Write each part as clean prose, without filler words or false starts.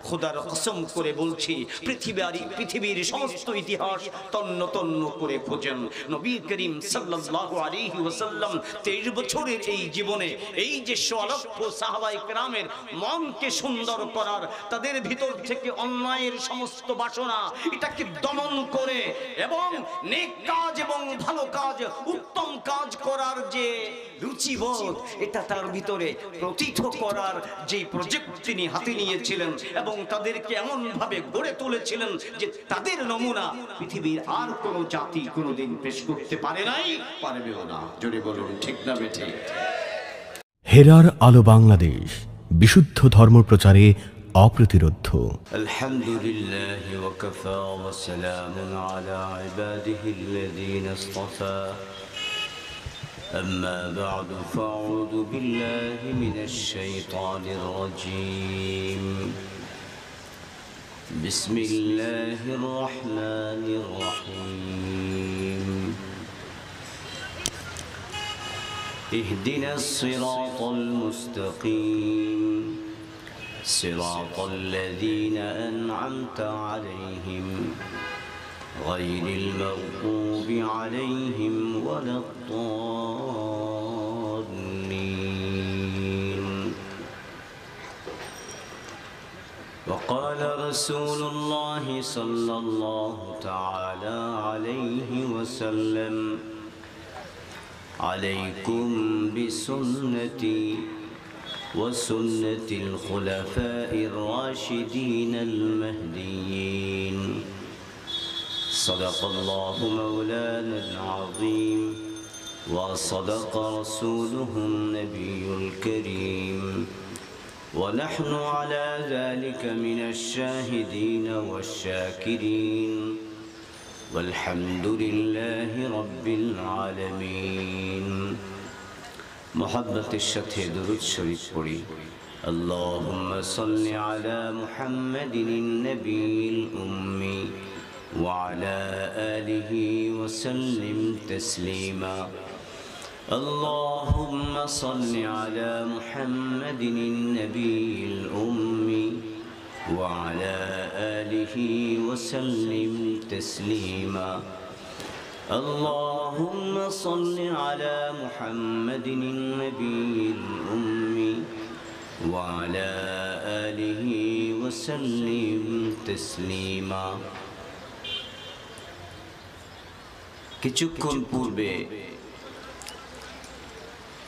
খোদার কসম করে বলছি, পৃথিবীর সমস্ত ইতিহাস তন্ন তন্ন করে খোঁজেন, নবী করিম সাল্লাল্লাহু আলাইহি ওয়াসাল্লাম 23 বছরের এই জীবনে এই যে 100 লক্ষ সাহাবায়ে কেরামের মনকে সুন্দর করার, তাদের ভিতর থেকে অন্যায়ের সমস্ত বাসনা এটাকে দমন করে এবং নেক কাজ এবং ভালো কাজ, উত্তম কাজ করার যে রুচিবোধ, এটা তার ভিতরে প্রতীত করার যে প্রজেক্ট তিনি হাতে নিয়েছিলেন এবং তাদেরকে এমন ভাবে গড়ে তুলেছিলেন যে তাদের নমুনা পৃথিবীর আর কোন জাতি কোনোদিন পেশ করতে পারে নাই, পারবেও না। জোরে বলুন ঠিক না বেঠিক? হেরার আলো বাংলাদেশ, বিশুদ্ধ ধর্ম প্রচারে অপ্রতিরোধ্য। আলহামদুলিল্লাহ ওয়া কাফা ওয়া সালামুন আলা ইবাদিহিল্লাযীনা ইসতাফা। أما بعد فأعوذ بالله من الشيطان الرجيم. بسم الله الرحمن الرحيم. اهدنا الصراط المستقيم صراط الذين أنعمت عليهم غير المغضوب عليهم ولا الضالين. وقال رسول الله صلى الله تعالى عليه وسلم: عليكم بسنتي وسنة الخلفاء الراشدين المهديين. صدق الله مولانا العظيم وصدق رسوله النبي الكريم، ونحن على ذلك من الشاهدين والشاكرين، والحمد لله رب العالمين. محبة الشتى درود شريف পড়ি। اللهم صل على محمد النبي الأمي وعلى آله وسلم تسليما. اللهم صل على محمد النبي الأمي وعلى آله وسلم تسليما. اللهم صل على محمد النبي الأمي وعلى آله وسلم تسليما. কিছুক্ষণ পূর্বে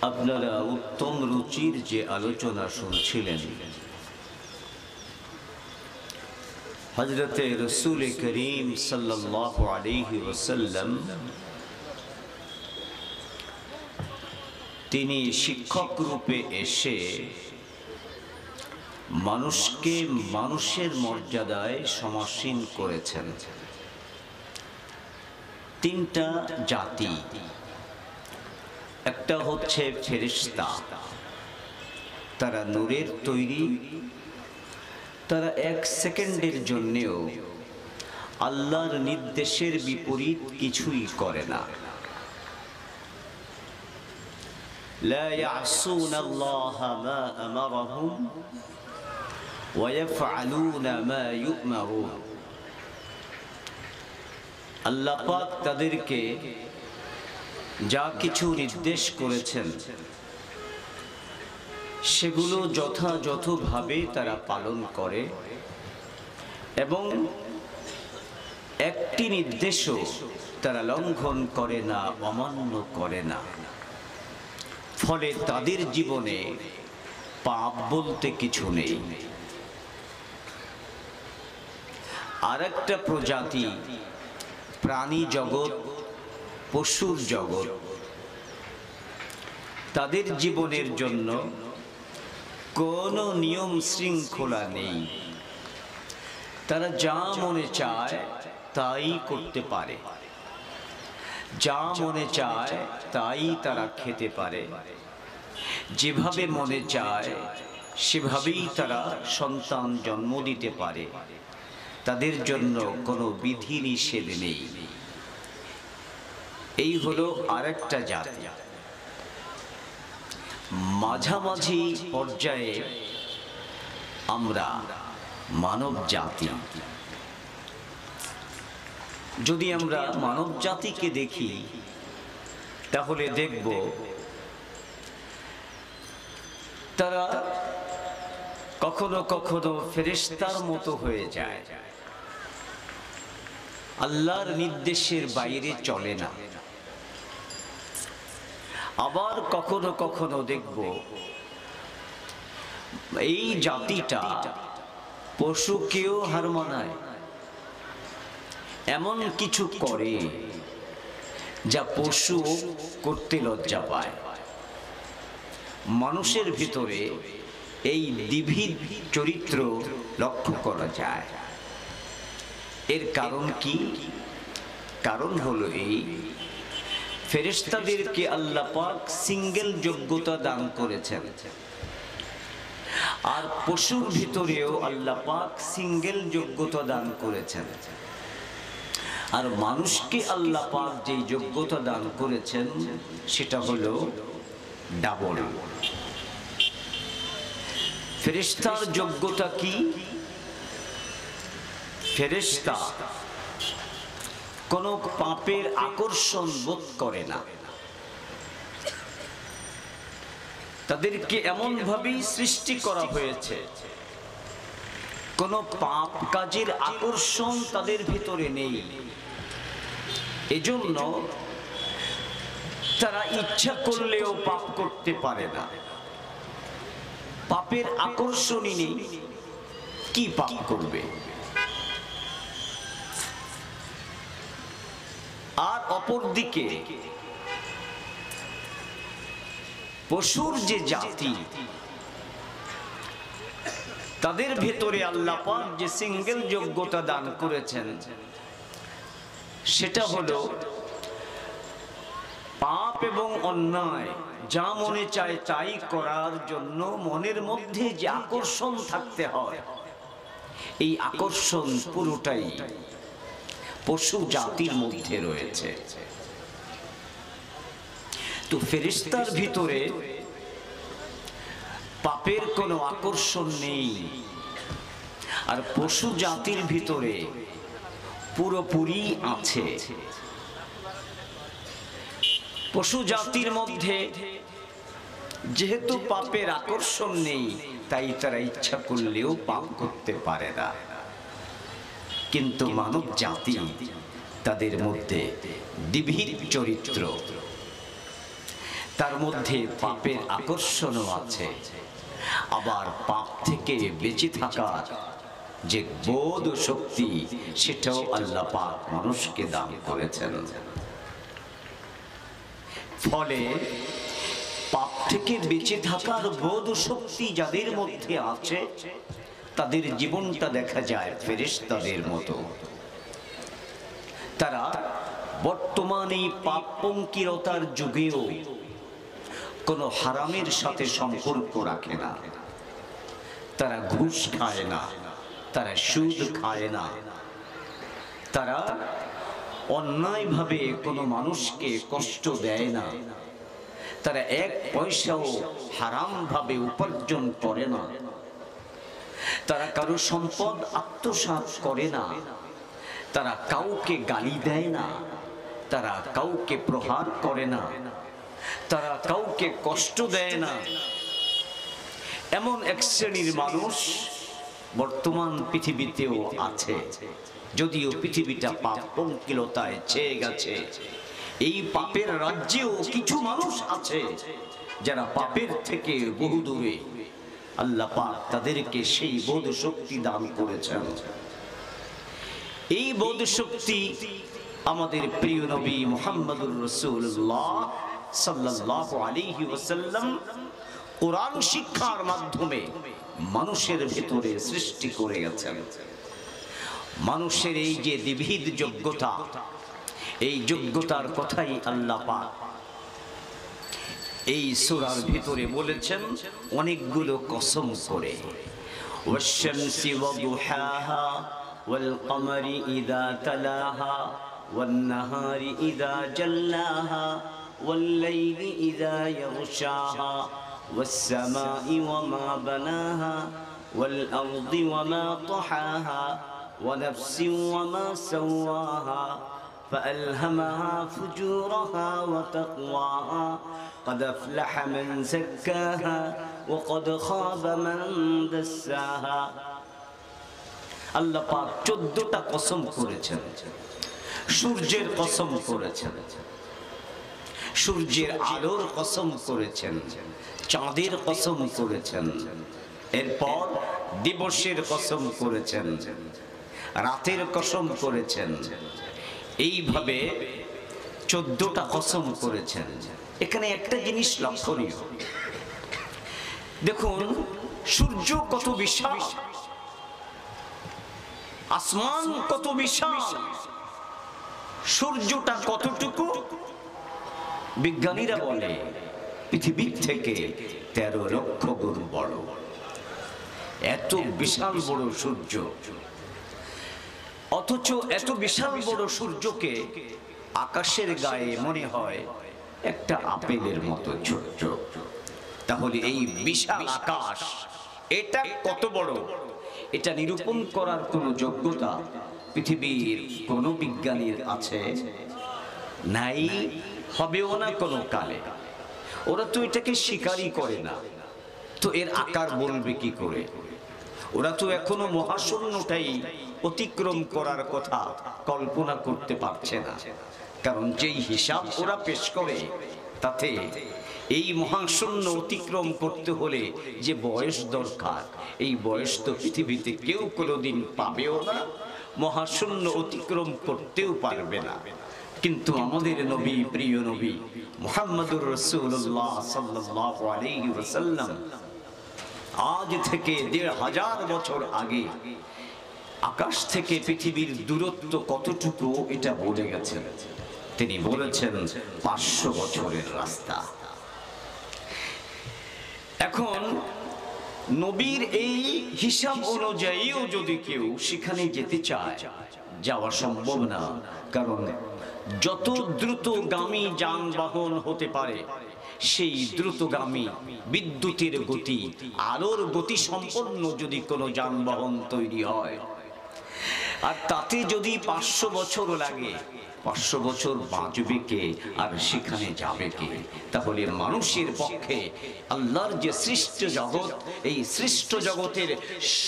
আপনারা উত্তম রুচির যে আলোচনা শুনছিলেন, হযরতে রাসূল করিম সাল্লাল্লাহু আলাইহি ওয়াসাল্লাম তিনি শিক্ষক রূপে এসে মানুষকে মানুষের মর্যাদায় সমাসীন করেছেন। তিনটা জাতি, একটা হচ্ছে ফেরেশতা, তারা নূরের তৈরি, তারা এক সেকেন্ডের জন্যেও আল্লাহর নির্দেশের বিপরীত কিছুই করে না। লা ইয়াসুনাল্লাহা মা আমারাহুম ওয়া ইয়াফআলুনা মা ইউমারুন। আল্লাহ পাক তাদেরকে যা কিছু নির্দেশ করেছেন সেগুলো যথাযথভাবে তারা পালন করে এবং একটি নির্দেশও তারা লঙ্ঘন করে না, অমান্য করে না। ফলে তাদের জীবনে পাপ বলতে কিছু নেই। আরেকটা প্রজাতি, প্রাণী জগৎ, পশুর জগৎ, তাদের জীবনের জন্য কোনো নিয়ম শৃঙ্খলা নেই। তারা যা মনে চায় তাই করতে পারে, যা মনে চায় তাই তারা খেতে পারে, যেভাবে মনে চায় সেভাবেই তারা সন্তান জন্ম দিতে পারে। তাদের জন্য কোনো বিধি নিষেধ নেই। এই হলো আরেকটা জাতি। মাঝামাঝি পর্যায়ে আমরা মানব জাতি। যদি আমরা মানব জাতিকে দেখি তাহলে দেখব তারা কখনো কখনো ফেরেশতার মতো হয়ে যায়, আল্লাহর নির্দেশের বাইরে চলে না। আবার কখনো কখনো দেখব এই জাতিটা পশুকেও হার মানায়, এমন কিছু করে যা পশু করতে লজ্জা পায়। মানুষের ভিতরে এই দ্বিবিধ চরিত্র লক্ষ্য করা যায়। এর কারণ কি? কারণ হলো এই, ফেরেশতাদেরকে আল্লাহ পাক সিঙ্গেল যোগ্যতা দান করেছেন, আর পশুর ভিতরেও আল্লাহ পাক সিঙ্গেল যোগ্যতা দান করেছেন। আর মানুষকে আল্লাহ পাক যে যোগ্যতা দান করেছেন সেটা হলো ডাবল। ফেরেশতার যোগ্যতা কি? ফেরেশতা কোন পাপের আকর্ষণ বোধ করে না। তাদেরকে এমন ভাবেই সৃষ্টি করা হয়েছে, কোন পাপ কাজের আকর্ষণ তাদের ভিতরে নেই। এজন্য তারা ইচ্ছা করলেও পাপ করতে পারে না। পাপের আকর্ষণই নেই, কি পাপ করবে? আর অপরদিকে পশুর যে জাতি, তাদের ভেতরে আল্লাহ পাক যে সিঙ্গেল যোগ্যতা দান করেছেন সেটা হলো পাপ এবং অন্যায় যা মনে চায় তাই করার জন্য মনের মধ্যে যে আকর্ষণ থাকতে হয়, এই আকর্ষণ পুরোটাই পশু জাতির মধ্যে রয়েছে। তো ফেরেশতার ভিতরে পাপের কোনো আকর্ষণ নেই, আর পশু জাতির ভিতরে পুরোপুরি আছে। পশু জাতির মধ্যে যেহেতু পাপের আকর্ষণ নেই, তাই তারা ইচ্ছা করলেও পাপ করতে পারে না। কিন্তু মানব জাতি, তাদের মধ্যে দ্বিবিধ চরিত্র, তার মধ্যে পাপের আকর্ষণও আছে, আবার পাপ থেকে বেঁচে থাকার যে বোধ শক্তি সেটাও আল্লাহ পাক মানুষকে দান করেছেন। ফলে পাপ থেকে বেঁচে থাকার বোধ শক্তি যাদের মধ্যে আছে, তাদের জীবনটা দেখা যায় ফেরেশতাদের মতো। তারা বর্তমানে পাপ পঙ্কিলতার যুগেও কোনো হারামের সাথে সম্পর্ক রাখে না। তারা ঘুষ খায় না, তারা সুদ খায় না, তারা অন্যায়ভাবে কোনো মানুষকে কষ্ট দেয় না, তারা এক পয়সাও হারামভাবে উপার্জন করে না, তারা কারো সম্পদ আত্মসাৎ করে না, তারা কাউকে গালি দেয় না, তারা কাউকে প্রহার করে না, তারা কাউকে কষ্ট দেয় না। এমন এক শ্রেণীর মানুষ বর্তমান পৃথিবীতেও আছে, যদিও পৃথিবীটা পাপ পঙ্কিলতায় ছেয়ে গেছে। এই পাপের রাজ্যেও কিছু মানুষ আছে যারা পাপের থেকে বহু দূরে। আল্লাহ পাক তাদেরকে সেই বোধ শক্তি দান করেছেন। এই বোধ শক্তি আমাদের প্রিয় নবী মুহাম্মদুর রাসূলুল্লাহ সাল্লাল্লাহু আলাইহি ওয়াসাল্লাম কোরআন শিক্ষার মাধ্যমে মানুষের ভিতরে সৃষ্টি করে গেছেন। মানুষের এই যে দ্বিবিধ যোগ্যতা, এই যোগ্যতার কথাই আল্লাহ পাক এই সূরার ভিতরে বলেছেন অনেকগুলো কসম করে। ওয়াশ-শামসি ওয়া-দুহাহা ওয়াল-কমারি ইযা তালাহা ওয়ান-নাহারি ইযা জাল্লাহা ওয়াল-লাইলি ইযা ইয়াগশাহা ওয়াস-সামাই ওয়া মা বানাহা والأرض وما طحاها ونفس وما سواها فألهمها فجورها وتقواها قد أفلح من زكاها وقد خاب من دساها আল্লাহ পাক 14টা কসম করেছেন। সূর্যের কসম করেছেন, সূর্যের আলোর কসম করেছেন, চাঁদের কসম করেছেন, এরপর দিবসের কসম করেছেন, রাতের কসম করেছেন। এইভাবে 14টা কসম করেছেন। এখানে একটা জিনিস লক্ষণীয়, দেখুন সূর্য কত বিশাল, আসমান কত বিশাল, সূর্যটা কতটুকু। বিজ্ঞানীরা বলে পৃথিবীর থেকে 13 লক্ষ গুণ বড়। এত বিশাল বড় সূর্য, অথচ এত বিশাল বড় সূর্যকে আকাশের গায়ে মনে হয় একটা আপেলের মতো ছোট্ট। তাহলে এই বিশাল আকাশ এটা কত বড়, এটা নিরূপণ করার কোনো যোগ্যতা পৃথিবীর কোনো বিজ্ঞানীর আছে? নাই, হবেও না কোনো কালে। ওরা তো এটাকে স্বীকারই করে না, তো এর আকার বলবে কি করে? ওরা তো এখনো মহাশূন্যটাই অতিক্রম করার কথা কল্পনা করতে পারছে না। কারণ যেই হিসাব ওরা পেশ করে তাতে এই মহাশূন্য অতিক্রম করতে হলে যে বয়স দরকার, এই বয়স তো পৃথিবীতে কেউ কোনোদিন পাবেও না, মহাশূন্য অতিক্রম করতেও পারবে না। কিন্তু আমাদের নবী, প্রিয় নবী মুহাম্মদুর রাসূলুল্লাহ সাল্লাল্লাহু আলাইহি ওয়াসাল্লাম আজ থেকে 1500 বছর আগে আকাশ থেকে পৃথিবীর দূরত্ব কতটুকু এটা বলে গেছেন। তিনি বলেছেন 500 বছরের রাস্তা। এখন নবীর এই হিসাব অনুযায়ীও যদি কেউ সেখানে যেতে চায়, যাওয়া সম্ভব না। কারণ যত দ্রুতগামী যানবাহন হতে পারে, সেই দ্রুতগামী বিদ্যুতের গতি, আলোর গতি সম্পন্ন যদি কোনো যানবাহন তৈরি হয়, আর তাতে যদি 500 বছর লাগে, 500 বছর বাঁচবে কে আর সেখানে যাবে কে? তাহলে মানুষের পক্ষে আল্লাহর যে সৃষ্ট জগৎ, এই সৃষ্ট জগতের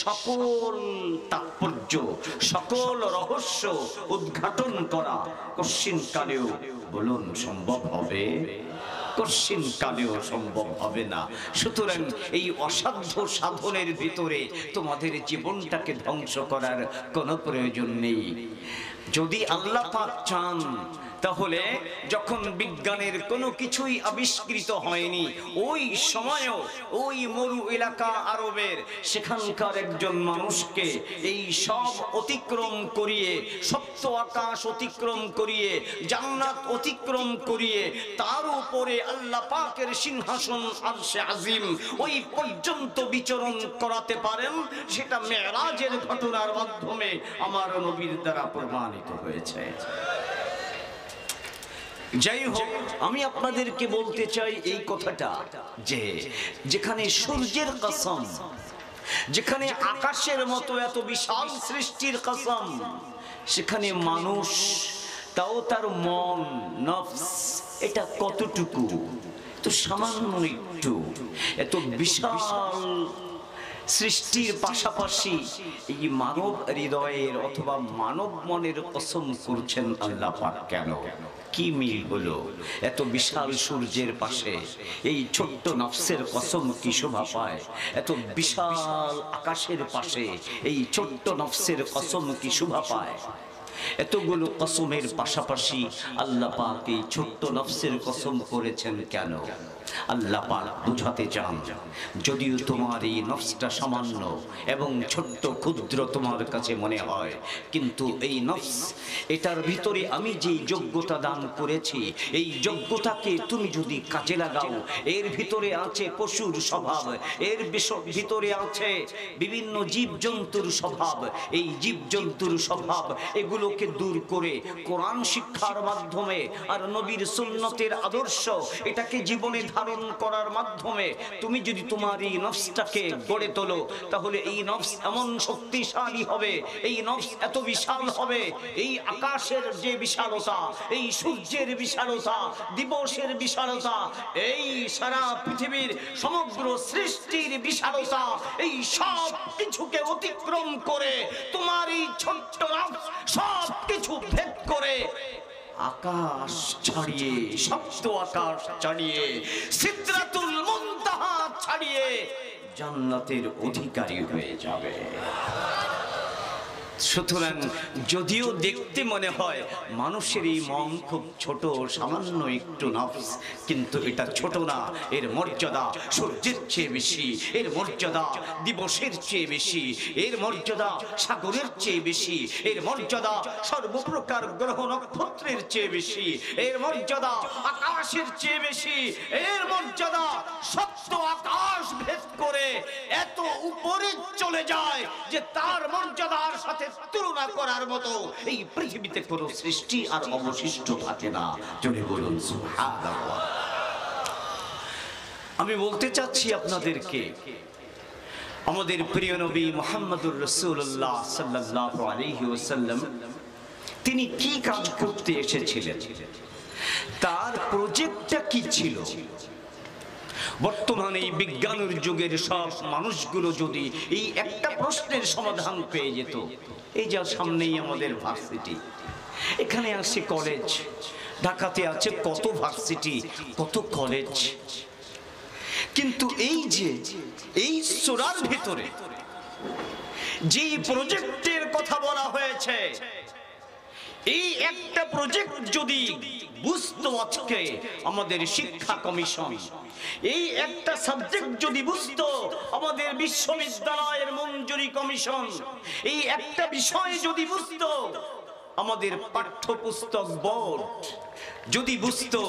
সকল তাৎপর্য, সকল রহস্য উদ্ঘাটন করা কশ্চিন কালেও বলুন সম্ভব হবে? কশ্চিন কালেও সম্ভব হবে না। সুতরাং এই অসাধ্য সাধনের ভিতরে তোমাদের জীবনটাকে ধ্বংস করার কোনো প্রয়োজন নেই। যদি আল্লাহ পাক চান, তাহলে যখন বিজ্ঞানের কোনো কিছুই আবিষ্কৃত হয়নি, ওই সময়ও ওই মরু এলাকা আরবের সেখানকার একজন মানুষকে এই সব অতিক্রম করিয়ে, সপ্ত আকাশ অতিক্রম করিয়ে, জান্নাত অতিক্রম করিয়ে, তার উপরে আল্লাহ পাকের সিংহাসন আরশে আজিম ওই পর্যন্ত বিচরণ করাতে পারেন, সেটা মেরাজের ঘটনার মাধ্যমে আমার নবীর দ্বারা প্রমাণিত হয়েছে। যাই হোক, আমি আপনাদেরকে বলতে চাই এই কথাটা, যে যেখানে সূর্যের কসম, যেখানে আকাশের মতো এত বিশাল সৃষ্টির কসম, সেখানে মানুষ, তাও তার মন, নফস, এটা কতটুকু? তো সামান্য একটু। এত বিশাল সৃষ্টির পাশাপাশি এই মানব হৃদয়ের অথবা মানব মনের কসম করছেন আল্লাহ পাক কেন? কি মিল হলো? এত বিশাল সূর্যের পাশে এই ছোট্ট নফসের কসম কি শোভা পায়? এত বিশাল আকাশের পাশে এই ছোট্ট নফসের কসম কি শোভা পায়? এতগুলো কসমের পাশাপাশি আল্লাহ পাক এই ছোট্ট নফসের কসম করেছেন কেন? আল্লাহ পাক বুঝাতে চান, যদিও তোমার এই নফসটা সামান্য এবং ছোট্ট ক্ষুদ্র তোমার কাছে মনে হয়, কিন্তু এই নফস, এটার ভিতরে আমি যে যোগ্যতা দান করেছি, এই যোগ্যতাকে তুমি যদি কাজে লাগাও, এর ভিতরে আছে পশুর স্বভাব, এর ভিতরে আছে বিভিন্ন জীবজন্তুর স্বভাব, এই জীবজন্তুর স্বভাব এগুলো এগুলোকে দূর করে কোরআন শিক্ষার মাধ্যমে আর নবীর সুন্নতের আদর্শ এটাকে জীবনে ধারণ করার মাধ্যমে তুমি যদি তোমার এই নফসটাকে গড়ে তোলো, তাহলে এই নফস এমন শক্তিশালী হবে, এই নফস এত বিশাল হবে, এই আকাশের যে বিশালতা, এই সূর্যের বিশালতা, দিবসের বিশালতা, এই সারা পৃথিবীর সমগ্র সৃষ্টির বিশালতা, এই সব কিছুকে অতিক্রম করে তোমার এই ছোট্ট নফস সব কিছু ভেদ করে আকাশ ছাড়িয়ে, সপ্ত আকাশ ছাড়িয়ে, সিদরাতুল মুনতাহা ছাড়িয়ে জান্নাতের অধিকারী হয়ে যাবে। সুতরাং যদিও দেখতে মনে হয় মানুষের এই মন খুব ছোট, সামান্য একটু নফস, কিন্তু এটা ছোট না। এর মর্যাদা সূর্যের চেয়ে বেশি, এর মর্যাদা দিবসের চেয়ে বেশি, এর মর্যাদা সাগরের চেয়ে বেশি, এর মর্যাদা সর্বপ্রকার গ্রহ নক্ষত্রের চেয়ে বেশি, এর মর্যাদা আকাশের চেয়ে বেশি, এর মর্যাদা সপ্ত আকাশ ভেদ করে এত উপরে চলে যায় যে তার মর্যাদার সাথে তুলনা করার মতো এই পৃথিবীতে কোনো সৃষ্টি আর অবশিষ্ট থাকে না। জোরে বলুন সুবহানাল্লাহ। আমি বলতে চাচ্ছি আপনাদেরকে, আমাদের প্রিয় নবী মুহাম্মদুর রাসূলুল্লাহ সাল্লাল্লাহু আলাইহি ওয়াসাল্লাম তিনি কি কাজ করতে এসেছিলেন, তার প্রজেক্টটা কি ছিল। বর্তমানে এই বিজ্ঞানের যুগের সব মানুষগুলো যদি এই একটা প্রশ্নের সমাধান পেয়ে যেত, এই যা সামনেই আমাদের ভার্সিটি, এখানে আছে কলেজ, ঢাকাতে আছে কত ভার্সিটি, কত কলেজ, কিন্তু এই যে এই সূরার ভিতরে যে প্রজেক্টের কথা বলা হয়েছে, এই একটা প্রজেক্ট যদি বুঝতো আজকে আমাদের শিক্ষা কমিশন, এই একটা সাবজেক্ট যদি বুঝতো আমাদের বিশ্ববিদ্যালয়ের মঞ্জুরি কমিশন, এই একটা বিষয় যদি বুঝতো আমাদের পাঠ্যপুস্তক বোর্ড, যদি বুঝতো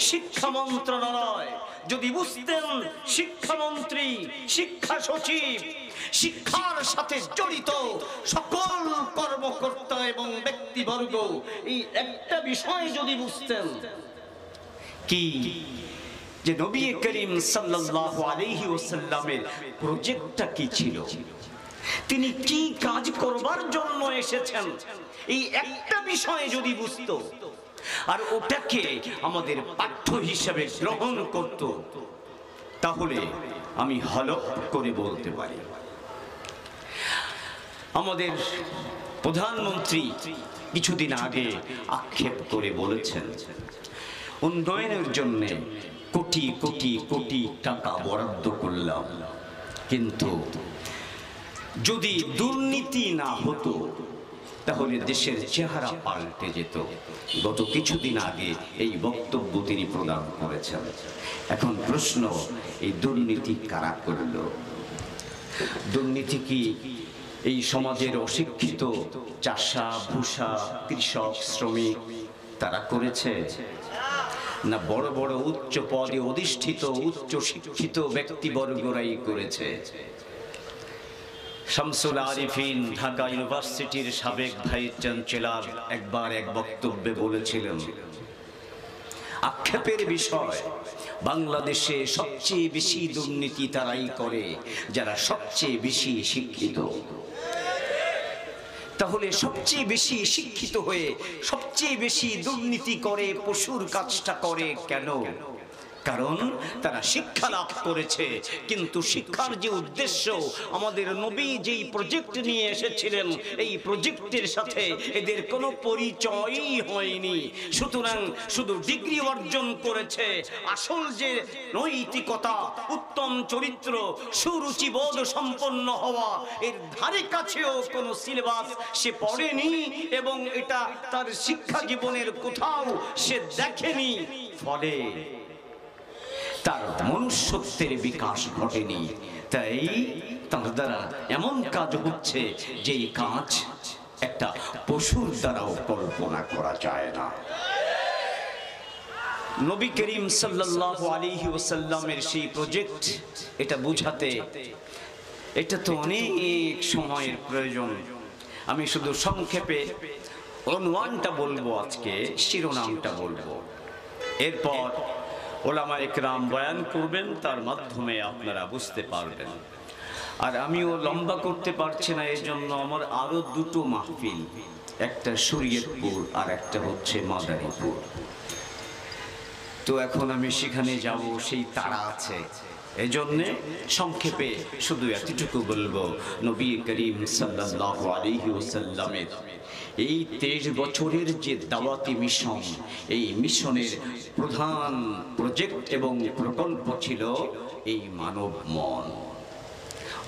শিক্ষা মন্ত্রণালয়, যদি বুঝতেন শিক্ষামন্ত্রী, শিক্ষা সচিব, শিক্ষার সাথে জড়িত সকল কর্মকর্তা এবং ব্যক্তিবর্গ এই একটা বিষয় যদি বুঝতেন, কি যে নবী করিম সাল্লাল্লাহু আলাইহি ওয়াসাল্লামের প্রজেক্টটা কি ছিল, তিনি কি কাজ করবার জন্য এসেছেন, এই একটা বিষয় যদি বুঝতো আর ওটাকে আমাদের পাঠ্য হিসেবে গ্রহণ করত, তাহলে আমি হলফ করে বলতে পারি আমাদের প্রধানমন্ত্রী কিছুদিন আগে আক্ষেপ করে বলেছেন উন্নয়নের জন্য কোটি কোটি কোটি টাকা বরাদ্দ করলাম, কিন্তু যদি দুর্নীতি না হতো তাহলে দেশের চেহারা পাল্টে যেত। গত কিছুদিন আগে এই বক্তব্য তিনি প্রদান করেছেন। এখন প্রশ্ন, এই দুর্নীতি কারা করল? দুর্নীতি কি এই সমাজের অশিক্ষিত চাষা ভূষা কৃষক শ্রমিক তারা করেছে, না বড় বড় উচ্চ পদে অধিষ্ঠিত উচ্চ শিক্ষিত ব্যক্তিবর্গরাই করেছে? শামসুল আরিফিন ঢাকা ইউনিভার্সিটির সাবেক ভাইস চ্যান্সেলর একবার এক বক্তব্যে বলেছিলেন, আক্ষেপের বিষয়, বাংলাদেশে সবচেয়ে বেশি দুর্নীতি তারাই করে যারা সবচেয়ে বেশি শিক্ষিত। তাহলে সবচেয়ে বেশি শিক্ষিত হয়ে সবচেয়ে বেশি দুর্নীতি করে, পশুর কাজটা করে কেন? কারণ তারা শিক্ষা লাভ করেছে, কিন্তু শিক্ষার যে উদ্দেশ্য, আমাদের নবী যেই প্রজেক্ট নিয়ে এসেছিলেন এই প্রজেক্টের সাথে এদের কোনো পরিচয়ই হয়নি। সুতরাং শুধু ডিগ্রি অর্জন করেছে, আসল যে নৈতিকতা, উত্তম চরিত্র, সুরুচিবোধ সম্পন্ন হওয়া, এর ধারে কাছেও কোনো সিলেবাস সে পড়েনি এবং এটা তার শিক্ষা জীবনের কোথাও সে দেখেনি। ফলে তার মনুষ্যত্বের বিকাশ ঘটেনি। তাই তার দ্বারা এমন কাজ হচ্ছে যে কাজ একটা পশুর দ্বারাও কল্পনা করা যায় না। নবী করিম সাল্লাল্লাহু আলাইহি ওয়াসাল্লামের সেই প্রজেক্ট, এটা বুঝাতে এটা তো অনেক সময়ের প্রয়োজন। আমি শুধু সংক্ষেপে উনওয়ানটা বলবো, আজকে শিরোনামটা বলবো, এরপর ওলামায়ে কেরাম বয়ান করবেন, তার মাধ্যমে আপনারা বুঝতে পারবেন। আর আমিও লম্বা করতে পারছি না, এই জন্য আমার আরো দুটো মাহফিল, একটা শরীয়তপুর আর একটা হচ্ছে মাদারীপুর। তো এখন আমি সেখানে যাব, সেই তাড়া আছে, এজন্যে সংক্ষেপে শুধু এতটুকু বলবো, নবী করিম সাল্লাল্লাহু আলাইহি ওয়াসাল্লামের এই 23 বছরের যে দাওয়াতি মিশন, এই মিশনের প্রধান প্রজেক্ট এবং প্রকল্প ছিল এই মানব মন।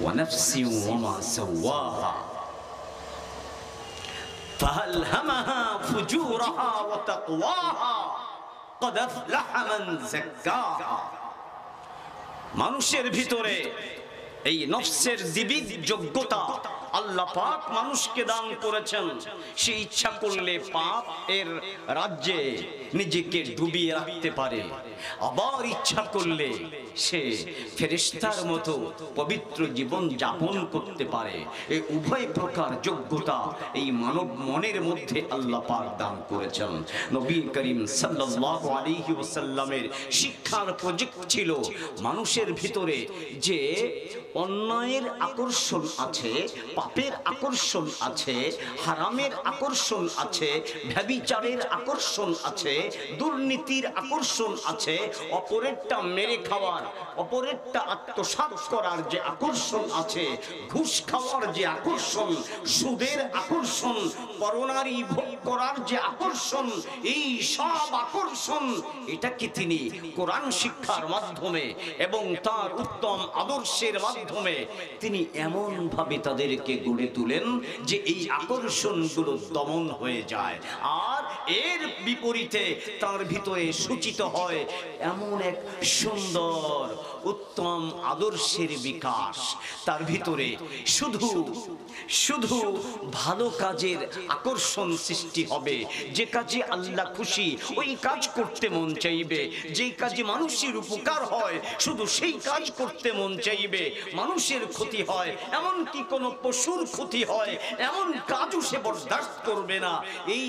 ওয়া নাফসি ওয়া মা সাওয়াহা ফাআলহামাহা ফুজুরাহা ওয়া তাকওয়াহা ক্বাদ আফলাহা মান যাক্কাহা। মানুষের ভিতরে এই নফসের দিবিক যোগ্যতা আল্লাহ পাক মানুষকে দান করেছেন। সে ইচ্ছা করলে পাপ এর রাজ্যে নিজেকে ডুবিয়ে রাখতে পারে, আবার ইচ্ছা করলে সে ফেরেশতার মতো পবিত্র জীবন যাপন করতে পারে। এই উভয় প্রকার যোগ্যতা এই মানব মনের মধ্যে আল্লাহ পাক দান করেছেন। নবী করিম সাল্লাল্লাহু আলাইহি ওয়াসাল্লামের শিক্ষার প্রজেক্ট ছিল মানুষের ভিতরে যে অন্যায়ের আকর্ষণ আছে, পাপের আকর্ষণ আছে, হারামের আকর্ষণ আছে, ব্যভিচারের আকর্ষণ আছে, দুর্নীতির আকর্ষণ আছে, অপরেরটা মেরে খাওয়ার, অপরেরটা আত্মসাৎ করার যে আকর্ষণ আছে, ঘুষ খাওয়ার যে আকর্ষণ, সুদের আকর্ষণ, পরনারী ভোগ করার যে আকর্ষণ, এই সব আকর্ষণ এটাকে তিনি কোরআন শিক্ষার মাধ্যমে এবং তার উত্তম আদর্শের মাধ্যমে তিনি এমন ভাবে তাদেরকে গড়ে তুলেন যে এই আকর্ষণগুলো দমন হয়ে যায়। আর এর বিপরীতে তার ভিতরে সূচিত হয় এমন এক সুন্দর উত্তম আদর্শের বিকাশ। তার ভিতরে শুধু শুধু ভালো কাজের আকর্ষণ সৃষ্টি হবে, যে কাজে আল্লাহ খুশি ওই কাজ করতে মন চাইবে, যেই কাজে মানুষের উপকার হয় শুধু সেই কাজ করতে মন চাইবে, মানুষের ক্ষতি হয় এমনকি কোনো পশুর ক্ষতি হয় এমন কাজও সে বরদাস্ত করবে না। এই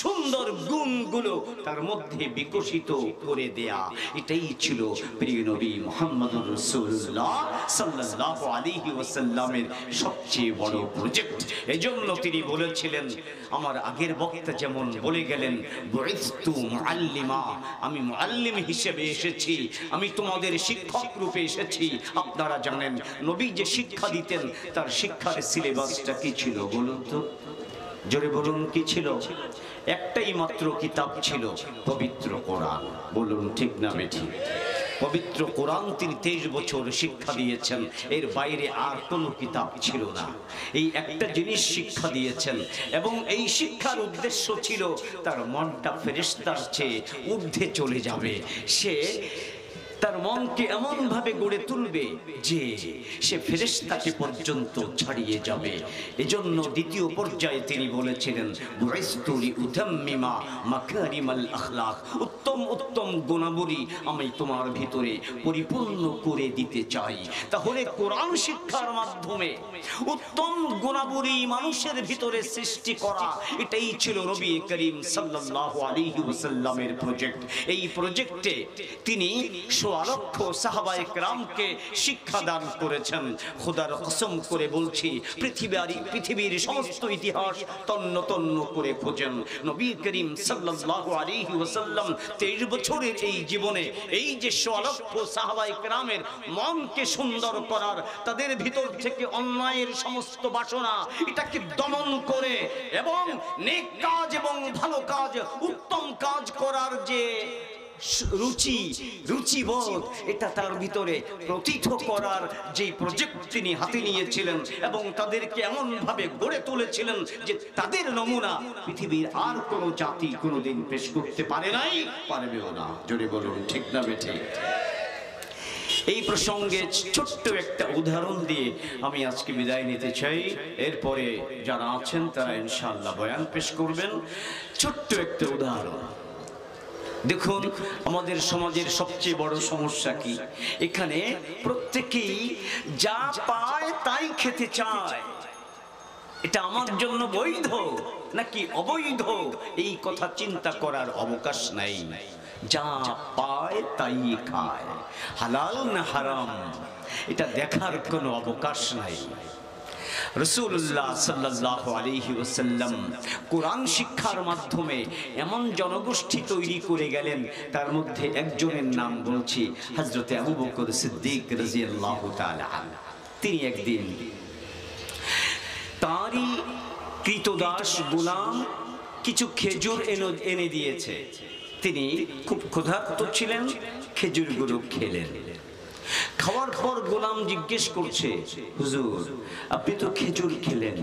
সুন্দর গুণগুলো তার মধ্যে বিকশিত করে দেয়া, এটাই ছিল প্রিয় নবী মুহাম্মদুর রাসূলুল্লাহ সাল্লাল্লাহু আলাইহি ওয়াসাল্লামের সবচেয়ে বড় প্রজেক্ট। এজন্য তিনি বলেছিলেন, আমার আগের বক্তা যেমন বলে গেলেন, বুইসতু মুআল্লিমা, আমি মুআল্লিম হিসেবে এসেছি, আমি তোমাদের শিক্ষক রূপে এসেছি। আপনারা জানেন নবী যে শিক্ষা দিতেন তার শিক্ষার সিলেবাসটা কি ছিল বলুন তো, জোরে বলুন কি ছিল? একটাই মাত্র কিতাব ছিল, পবিত্র কোরআন। বলুন ঠিক না বেঠিক? পবিত্র কোরআন তিনি 23 বছর শিক্ষা দিয়েছেন, এর বাইরে আর কোনো কিতাব ছিল না। এই একটা জিনিস শিক্ষা দিয়েছেন এবং এই শিক্ষার উদ্দেশ্য ছিল তার মনটা ফেরেশতার চেয়ে ঊর্ধ্বে চলে যাবে। সে তার মনকে এমন ভাবে গড়ে তুলবে যে সে ফেরেশতাকে পর্যন্ত ছাড়িয়ে যাবে। এজন্য দ্বিতীয় পর্যায়ে তিনি বলেছিলেন, বুইসতু লিউতাম্মিমা মাকারিমাল আখলাক, উত্তম উত্তম গুণাবলী আমি তোমার ভিতরে পরিপূর্ণ করে দিতে চাই। তাহলে কোরআন শিক্ষার মাধ্যমে উত্তম গুণাবলী মানুষের ভিতরে সৃষ্টি করা, এটাই ছিল নবী করিম সাল্লাল্লাহু আলাইহি ওয়াসাল্লামের প্রজেক্ট। এই প্রজেক্টে তিনি ১৬ লক্ষ সাহাবায়ে কেরামকে শিক্ষা দান করেছেন। খোদার কসম করে বলছি, পৃথিবীর সমস্ত ইতিহাস তন্ন তন্ন করে খোঁজেন, নবী করিম সাল্লাল্লাহু আলাইহি ওয়াসাল্লাম 23 বছরের এই জীবনে এই যে ১৬ লক্ষ সাহাবায়ে কেরামের মনকে সুন্দর করার, তাদের ভিতর থেকে অন্যায়ের সমস্ত বাসনা এটাকে দমন করে এবং নেক কাজ এবং ভালো কাজ, উত্তম কাজ করার যে রুচিবোধ, এটা তার ভিতরে প্রতীত করার যে প্রজেক্ট তিনি হাতে নিয়েছিলেন এবং তাদেরকে এমন ভাবে গড়ে তুলেছিলেন যে তাদের নমুনা পৃথিবীর আর কোনো জাতি কোনোদিন পেশ করতে পারে নাই, পারবেও না। জোরে বলুন ঠিক না বেঠিক? এই প্রসঙ্গে ছোট্ট একটা উদাহরণ দিয়ে আমি আজকে বিদায় নিতে চাই। এরপরে যারা আছেন তারা ইনশাআল্লাহ বয়ান পেশ করবেন। ছোট্ট একটা উদাহরণ দেখুন, আমাদের সমাজের সবচেয়ে বড় সমস্যা কি? এখানে প্রত্যেকেই যা পায় তাই খেতে চায়। এটা আমার জন্য বৈধ নাকি অবৈধ, এই কথা চিন্তা করার অবকাশ নাই। যা পায় তাই খায়, হালাল না হারাম এটা দেখার কোনো অবকাশ নাই। রাসূলুল্লাহ সাল্লাল্লাহু আলাইহি ওয়াসাল্লাম কোরআন শিক্ষার মাধ্যমে এমন জনগোষ্ঠী তৈরি করে গেলেন, তার মধ্যে একজনের নাম বলছি হযরতে আবু বকর সিদ্দিক রাদিয়াল্লাহু তাআলা আনহু। তিনি একদিন তারই কৃতদাস গোলাম কিছু খেজুর এনে দিয়েছে। তিনি খুব ক্ষুধার্ত ছিলেন, খেজুরগুলো খেলেন। খাওয়ার পর গোলাম জিজ্ঞেস করছে, হুজুর আপনি তো খেজুর খেলেন,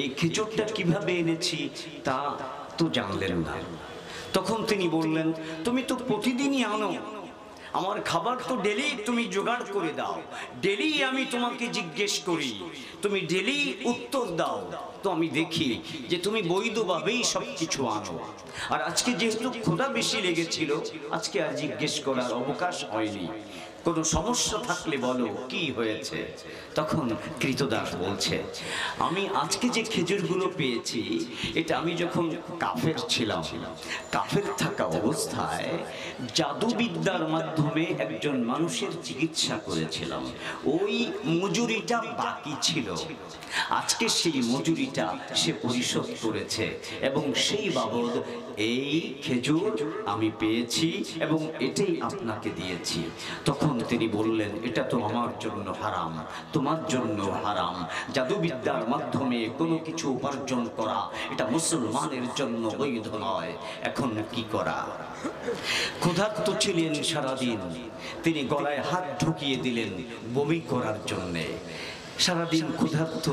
এই খেজুরটা কিভাবে এনেছি তা তো জানলেন না। তখন তিনি বললেন, তুমি তো প্রতিদিনই আনো, আমার খাবার তো ডেলি তুমি জোগাড় করে দাও, ডেলি আমি তোমাকে জিজ্ঞেস করি, তুমি ডেলি উত্তর দাও, তো আমি দেখি যে তুমি বৈধভাবেই সবকিছু আনো। আর আজকে যেহেতু ক্ষুধা বেশি লেগেছিল, আজকে আর জিজ্ঞেস করার অবকাশ হয়নি, কোনো সমস্যা থাকলে বলো কি হয়েছে। তখন কৃতদাস বলছে, আমি আজকে যে খেজুরগুলো পেয়েছি এটা আমি যখন কাফের ছিলাম, কাফের থাকা অবস্থায় জাদুবিদ্যার মাধ্যমে একজন মানুষের চিকিৎসা করেছিলাম, ওই মজুরিটা বাকি ছিল, আজকে সেই মজুরিটা সে পরিশোধ করেছে এবং সেই বাবদ এই খেজুর আমি পেয়েছি এবং এটাই আপনাকে দিয়েছি। তখন তিনি বললেন, এটা তো আমার জন্য হারাম, তোমার জন্য হারাম। জাদুবিদ্যার মাধ্যমে কোনো কিছু উপার্জন করা এটা মুসলমানের জন্য বৈধ নয়। এখন কি করা? ক্ষুধার্ত ছিলেন সারাদিন, তিনি গলায় হাত ঢুকিয়ে দিলেন বমি করার জন্যে। সারাদিন ক্ষুধার্ত,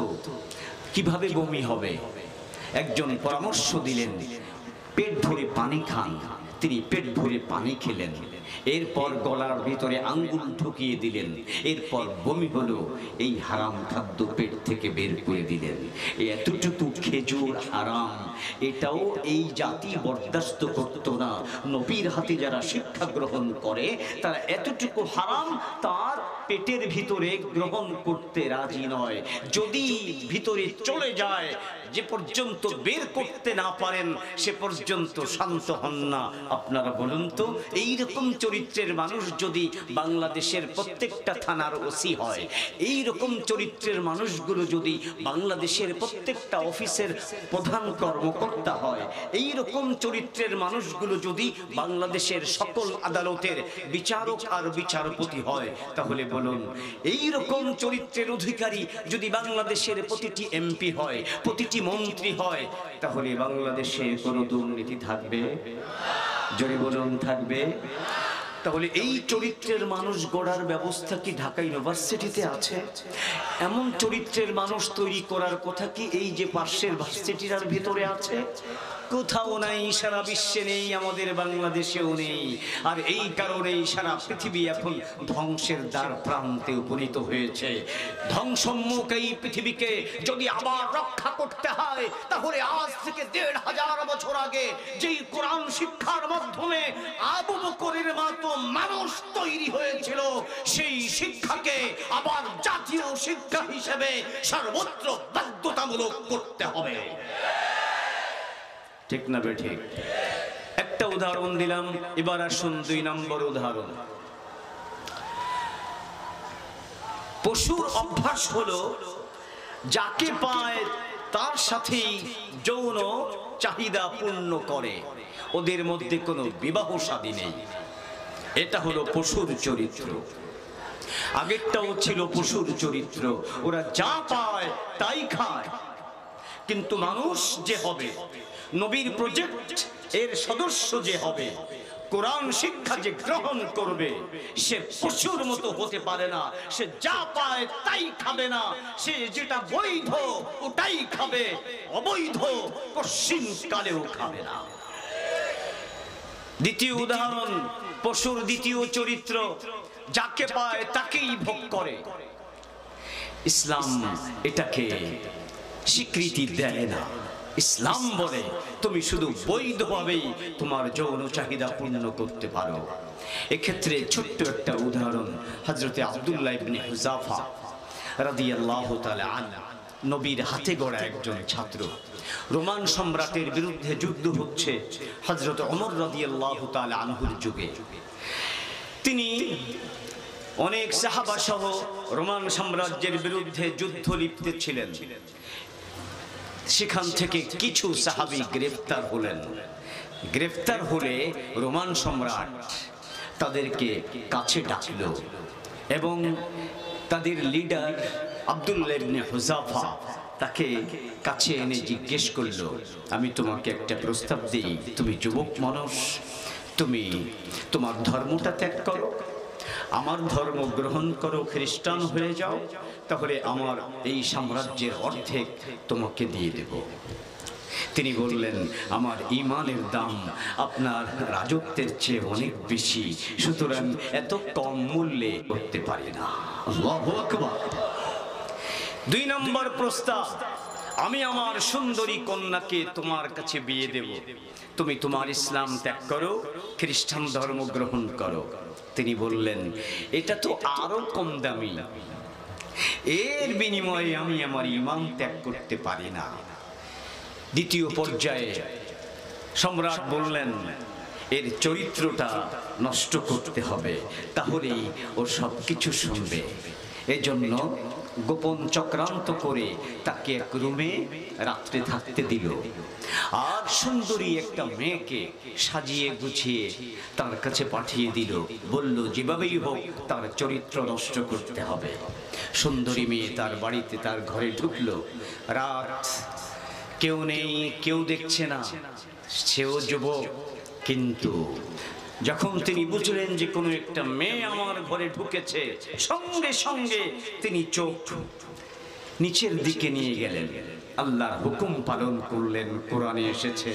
কিভাবে বমি হবে? একজন পরামর্শ দিলেন, পেট ভরে পানি খান। তিনি পেট ভরে পানি খেলেন, এরপর গলার ভিতরে আঙ্গুল ঢুকিয়ে দিলেন, এরপর বমি হলো, এই হারাম খাদ্য পেট থেকে বের করে দিলেন। এতটুকু খেজুর হারাম, এটাও এই জাতি বরদাস্ত করত না। নবীর হাতে যারা শিক্ষা গ্রহণ করে তারা এতটুকু হারাম তার পেটের ভিতরে গ্রহণ করতে রাজি নয়। যদি ভিতরে চলে যায়, যে পর্যন্ত বের করতে না পারেন সে পর্যন্ত শান্ত হন না। আপনারা বলুন তো, এইরকম চরিত্রের মানুষ যদি বাংলাদেশের প্রত্যেকটা থানার ওসি হয়, এই রকম চরিত্রের মানুষগুলো যদি বাংলাদেশের প্রত্যেকটা অফিসের প্রধান কর্মকর্তা হয়, এই রকম চরিত্রের মানুষগুলো যদি বাংলাদেশের সকল আদালতের বিচারক আর বিচারপতি হয়, তাহলে বলুন এই রকম চরিত্রের অধিকারী যদি বাংলাদেশের প্রতিটি এমপি হয়, প্রতিটি মন্ত্রী হয়, তাহলে বাংলাদেশে কোনো দুর্নীতি থাকবে? জোরে বলুন, থাকবে? তাহলে এই চরিত্রের মানুষ গড়ার ব্যবস্থা কি ঢাকা ইউনিভার্সিটিতে আছে? এমন চরিত্রের মানুষ তৈরি করার কথা কি এই যে পাশের ভার্সিটির ভিতরে আছে? কোথাও নাই, সারা বিশ্বে নেই, আমাদের বাংলাদেশেও নেই। আর এই কারণেই সারা পৃথিবী এখন ধ্বংসের দ্বার প্রান্তে উপনীত হয়েছে। ধ্বংসমুখ এই পৃথিবীকে যদি আবার রক্ষা করতে হয়, তাহলে আজ থেকে ১৫০০ বছর আগে যেই কোরআন শিক্ষার মাধ্যমে আবু বকরের মতো মানুষ তৈরি হয়েছিল, সেই শিক্ষাকে আবার জাতীয় শিক্ষা হিসেবে সর্বত্র বাধ্যতামূলক করতে হবে। ঠিক না বেঠিক? একটা উদাহরণ দিলাম, এবার আসুন ২ নম্বর উদাহরণ। পশুর অভ্যাস হলো যাকে পায় তার সাথেই যৌন চাহিদা পূর্ণ করে, ওদের মধ্যে কোনো বিবাহ শাদী নেই। এটা হলো পশুর চরিত্র। আগেরটাও ছিল পশুর চরিত্র, ওরা যা পায় তাই খায়। কিন্তু মানুষ যে হবে, নবীর প্রজেক্ট এর সদস্য যে হবে, কোরআন শিক্ষা যে গ্রহণ করবে, সে পশুর মতো হতে পারে না। সে যা পায় তাই খাবে না, সে যেটা বৈধ ওটাই খাবে, অবৈধ কশিনকালেও খাবে না। দ্বিতীয় উদাহরণ, পশুর দ্বিতীয় চরিত্র, যাকে পায় তাকেই ভোগ করে। ইসলাম এটাকে স্বীকৃতি দেয় না। ইসলাম বলে তুমি শুধু বৈধভাবেই তোমার যৌন চাহিদা পূর্ণ করতে পারো। এক্ষেত্রে ছোট্ট একটা উদাহরণ, হযরতে আব্দুল্লাহ ইবনে হুযাফা রাদিয়াল্লাহু তাআলা আনহু নবীর হাতে গড়া একজন ছাত্র। রোমান সম্রাটের বিরুদ্ধে যুদ্ধ হচ্ছে হযরত ওমর রাদিয়াল্লাহু তাআলা আনহুর যুগে। তিনি অনেক সাহাবা সহ রোমান সাম্রাজ্যের বিরুদ্ধে যুদ্ধ লিপ্ত ছিলেন। সেখান থেকে কিছু সাহাবী গ্রেফতার হলেন। গ্রেফতার হলে রোমান সম্রাট তাদেরকে কাছে ডাকলো এবং তাদের লিডার আব্দুল্লাহ ইবনে হুযাফা তাকে কাছে এনে জিজ্ঞেস করলো, আমি তোমাকে একটা প্রস্তাব দিই, তুমি যুবক মানুষ, তুমি তোমার ধর্মটা ত্যাগ করো, আমার ধর্ম গ্রহণ করো, খ্রিস্টান হয়ে যাও, তাহলে আমার এই সাম্রাজ্যের অর্ধেক তোমাকে দিয়ে দেব। তিনি বললেন, আমার ঈমানের দাম আপনার রাজত্বের চেয়ে অনেক বেশি, সুতরাং এত কম মূল্যে করতে পারি না। আল্লাহু আকবার। 2 নম্বর প্রস্তাব, আমি আমার সুন্দরী কন্যাকে তোমার কাছে বিয়ে দেব, তুমি তোমার ইসলাম ত্যাগ করো, খ্রিস্টান ধর্ম গ্রহণ করো। তিনি বললেন, এটা তো আরো কম দামি, এর বিনিময়ে আমি আমার ঈমান ত্যাগ করতে পারি না। দ্বিতীয় পর্যায়ে সম্রাট বললেন, এর চরিত্রটা নষ্ট করতে হবে, তাহলেই ও সবকিছু শুনবে। এজন্য গোপন চক্রান্ত করে তাকে এক রুমে রাত্রে থাকতে দিল, আর সুন্দরী একটা মেয়েকে সাজিয়ে গুছিয়ে তার কাছে পাঠিয়ে দিল, বলল যেভাবেই হোক তার চরিত্র নষ্ট করতে হবে। সুন্দরী মেয়ে তার বাড়িতে, তার ঘরে ঢুকলো। রাত, কেউ নেই, কেউ দেখছে না, সেও যুবক, কিন্তু যখন তিনি বুঝলেন যে কোনো একটা মেয়ে আমার ঘরে ঢুকেছে, সঙ্গে সঙ্গে তিনি চোখ নিচের দিকে নিয়ে গেলেন, আল্লাহর হুকুম পালন করলেন। কোরআনে এসেছে,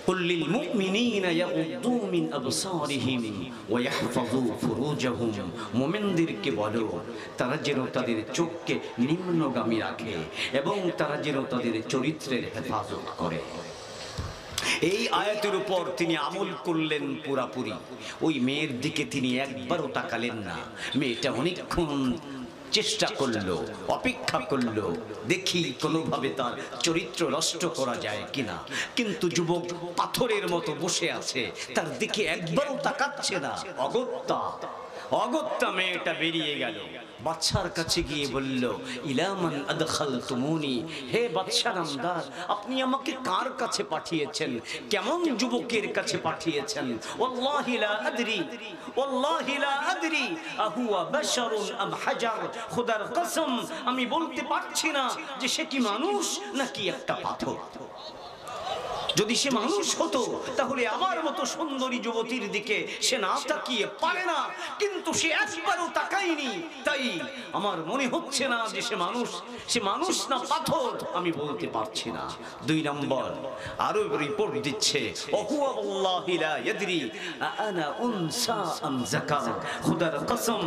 কুল লিল মুমিনিনা ইয়াগুদ্দু মিন আবসারিহিম ওয়া ইয়াহফাযু ফুরুজাহুম, মুমিনদেরকে বলো তারা যেন তাদের চোখকে নিম্নগামী রাখে এবং তারা যেন তাদের চরিত্রের হেফাজত করে। এই আয়াতের উপর তিনি আমল করলেন পুরাপুরি। ওই মেয়ের দিকে তিনি একবারও তাকালেন না। মেয়েটা অনেকক্ষণ চেষ্টা করলো, অপেক্ষা করলো, দেখি কোনোভাবে তার চরিত্র নষ্ট করা যায় কিনা, কিন্তু যুবক পাথরের মতো বসে আছে, তার দিকে একবারও তাকাচ্ছে না। অগত্যা মেয়েটা বেরিয়ে গেল। বাদশার কাছে গিয়ে বলল, ইলামান আদখালতুমুনি, হে বাদশা নামদার, আপনি আমাকে কার কাছে পাঠিয়েছেন, কেমন যুবকের কাছে পাঠিয়েছেন? ওয়াল্লাহি লা আদরি, ওয়াল্লাহি লা আদরি আহুয়া বাশারুন আম হাজার, খোদার কসম আমি বলতে পারছি না যে সে কি মানুষ নাকি একটা পাথর। যদি সে মানুষ হতো তাহলে আমার মতো সুন্দরী যুবতীর দিকে সে না তাকিয়ে পারে না, কিন্তু সে একবারও তাকায়নি, তাই আমার মনে হচ্ছে না যে সে মানুষ না পাথর, আমি বলতে পারছি না। 2 নম্বর আরো রিপোর্ট দিচ্ছে, ওহুয়া আল্লাহি লা ইয়াদরি আনা উনসা আম যাকার, খোদার কসম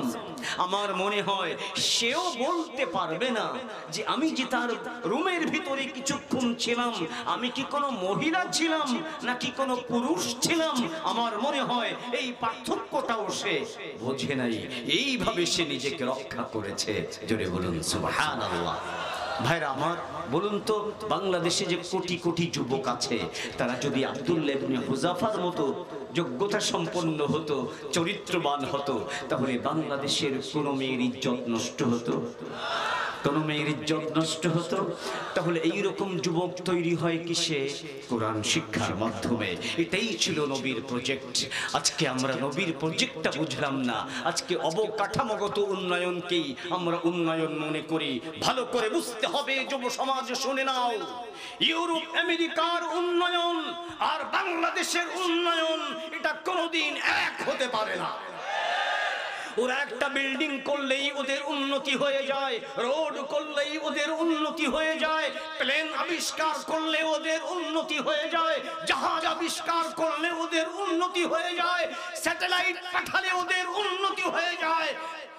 আমার মনে হয় সেও বলতে পারবে না যে আমি যে তার রুমের ভিতরে কিছুক্ষণ ছিলাম, আমি কি কোনো মহিলা ছিলাম নাকি কোনো পুরুষ ছিলাম। আমার মনে হয় এই পার্থক্যটাও সে বোঝে নাই, এইভাবে সে নিজেকে রক্ষা করেছে। জোরে বলুন সুবহানাল্লাহ। ভাইরা আমার, বলুন তো, বাংলাদেশে যে কোটি কোটি যুবক আছে, তারা যদি আব্দুল্লাহ ইবনে হুযাফার মতো যোগ্যতা সম্পন্ন হতো, চরিত্রবান হতো, তাহলে বাংলাদেশের কোন মেয়ের ইজ্জত নষ্ট হতো? কোন মেয়ের ইজ্জত নষ্ট হতো? তাহলে এইরকম যুবক তৈরি হয় কিসে? কোরআন শিক্ষার মাধ্যমে। এটাই ছিল নবীর প্রজেক্ট। আজকে আমরা নবীর প্রজেক্টটা বুঝলাম না, আজকে অবকাঠামোগত উন্নয়নকেই আমরা উন্নয়ন মনে করি। ভালো করে বুঝতে হবে যুব সমাজ, শুনে নাও, ইউরোপ আমেরিকার উন্নয়ন আর বাংলাদেশের উন্নয়ন এটা কোনোদিন এক হতে পারে না। ওরা একটা বিল্ডিং করলেই ওদের উন্নতি হয়ে যায়, রোড করলেই ওদের উন্নতি হয়ে যায়, প্লেন আবিষ্কার করলে ওদের উন্নতি হয়ে যায়, জাহাজ আবিষ্কার করলে ওদের উন্নতি হয়ে যায়, স্যাটেলাইট পাঠালে ওদের উন্নতি হয়ে যায়।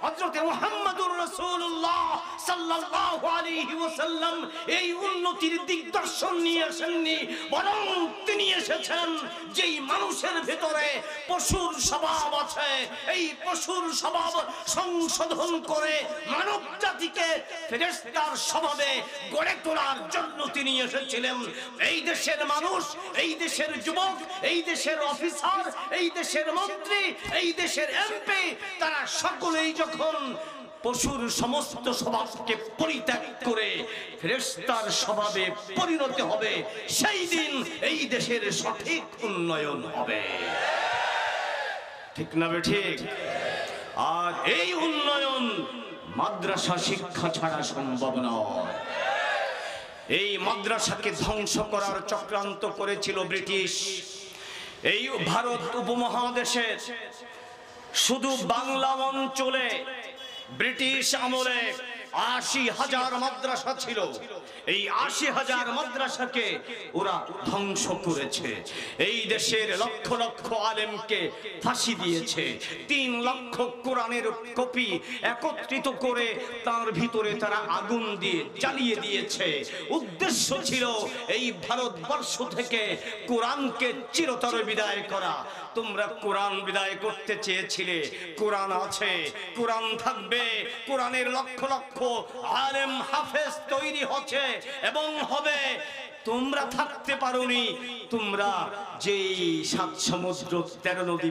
হযরত মুহাম্মদুর রাসূলুল্লাহ সাল্লাল্লাহু আলাইহি ওয়াসাল্লাম এই উন্নতির দিগদর্শন নিয়ে আসেননি, বরং তিনি এসেছেন যেই মানুষের ভিতরে পশুর স্বভাব আছে, এই পশুর স্বভাব সংশোধন করে মানব জাতিকে ফেরেশতার স্বভাবে গড়ে তোলার জন্য তিনি এসেছিলেন। এই দেশের মানুষ, এই দেশের যুবক, এই দেশের অফিসার, এই দেশের মন্ত্রী, এই দেশের এমপি, তারা সকলেই যখন পশুর সমস্ত স্বভাবকে পরিত্যাগ করে ফেরেশতার স্বভাবে পরিণত হবে, সেই দিন এই দেশের সঠিক উন্নয়ন হবে। ঠিক না ঠিক? আর এই উন্নয়ন মাদ্রাসা শিক্ষা ছাড়া সম্ভব নয়। এই মাদ্রাসাকে ধ্বংস করার চক্রান্ত করেছিল ব্রিটিশ। এই ভারত উপমহাদেশের শুধু বাংলা অঞ্চলে ব্রিটিশ আমলে ৮০,০০০ মাদ্রাসা ছিল। এই ৮০,০০০ মাদ্রাসাকে ওরা ধ্বংস করেছে। এই দেশের লক্ষ লক্ষ আলেমকে ফাঁসি দিয়েছে। ৩ লক্ষ কোরআনের কপি একত্রিত করে তার ভিতরে তারা আগুন দিয়ে জ্বালিয়ে দিয়েছে। উদ্দেশ্য ছিল এই ভারতবর্ষ থেকে কোরআনকে চিরতরে বিদায় করা। তোমরা কোরআন বিদায় করতে চেয়েছিলে, কোরআন আছে, কোরআন থাকবে, কোরআনের লক্ষ লক্ষ আলেম হাফেজ তৈরি হচ্ছে এবং হবে। তোমরা থাকতে পারোনি, তোমরা যেই ৭ সমুদ্র ১৩ নদী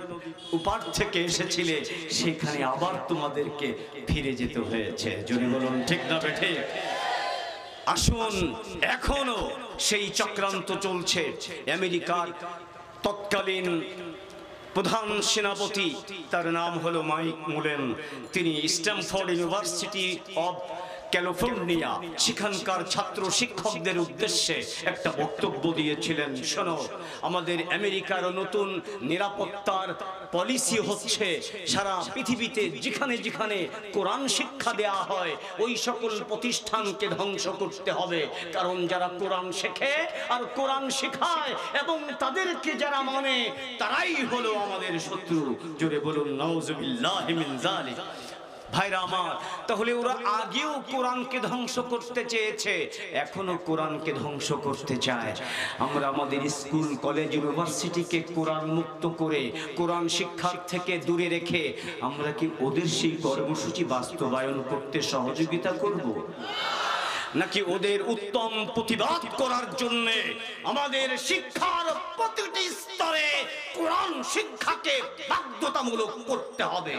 উপার থেকে এসেছিলে, সেখানে আবার তোমাদেরকে ফিরে যেতে হয়েছে। যদি বলুন ঠিক না বেঠে? আসুন, এখনো সেই চক্রান্ত চলছে। আমেরিকার তৎকালীন প্রধান সেনাপতি, তার নাম হলো মাইক মুলেন, তিনি স্ট্যামফোর্ড ইউনিভার্সিটি অব ক্যালিফোর্নিয়া সেখানকার ছাত্র শিক্ষকদের উদ্দেশ্যে একটা বক্তব্য দিয়েছিলেন। শোনো, আমাদের আমেরিকার নতুন নিরাপত্তার পলিসি হচ্ছে সারা পৃথিবীতে যেখানে যেখানে কোরআন শিক্ষা দেয়া হয় ওই সকল প্রতিষ্ঠানকে ধ্বংস করতে হবে। কারণ যারা কোরআন শেখে আর কোরআন শেখায় এবং তাদেরকে যারা মানে, তারাই হলো আমাদের শত্রু। জোরে বলুন নাউজুবিল্লাহি মিন যালিক। ভাইরা আমার, তাহলে ওরা আগেও কোরআনকে ধ্বংস করতে চেয়েছে, এখনো কোরআনকে ধ্বংস করতে চায়। আমরা আমাদের স্কুল কলেজ ইউনিভার্সিটিকে কোরআন মুক্ত করে কোরআন শিক্ষার থেকে দূরে রেখে আমরা কি ওদের সেই কর্মসূচি বাস্তবায়ন করতে সহযোগিতা করব? নাকি ওদের উত্তম প্রতিবাদ করার জন্য আমাদের শিক্ষার প্রতিটি স্তরে কোরআন শিক্ষাকে বাধ্যতামূলক করতে হবে?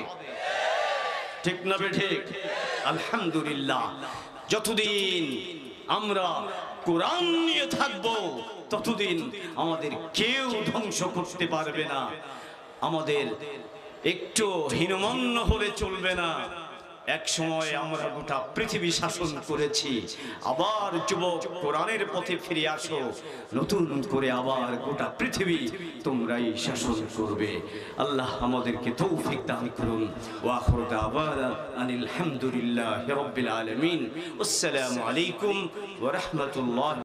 ঠিক না ঠিক? আলহামদুলিল্লাহ, যতদিন আমরা কোরআন নিয়ে থাকবো ততদিন আমাদের কেউ ধ্বংস করতে পারবে না। আমাদের একটু হীনমন্য হলে চলবে না। এক সময় আমরা গোটা পৃথিবী শাসন করেছি, আবার যুবক কোরআনের পথে ফিরে আসো, নতুন করে আবার গোটা পৃথিবী তোমরাই শাসন করবে। আল্লাহ আমাদেরকে তৌফিক দান করুন। ওয়া আখিরু দাওয়ানা আনিল হামদুলিল্লাহি রাব্বিল আলামিন। আসসালামু আলাইকুম ওয়া রাহমাতুল্লাহ।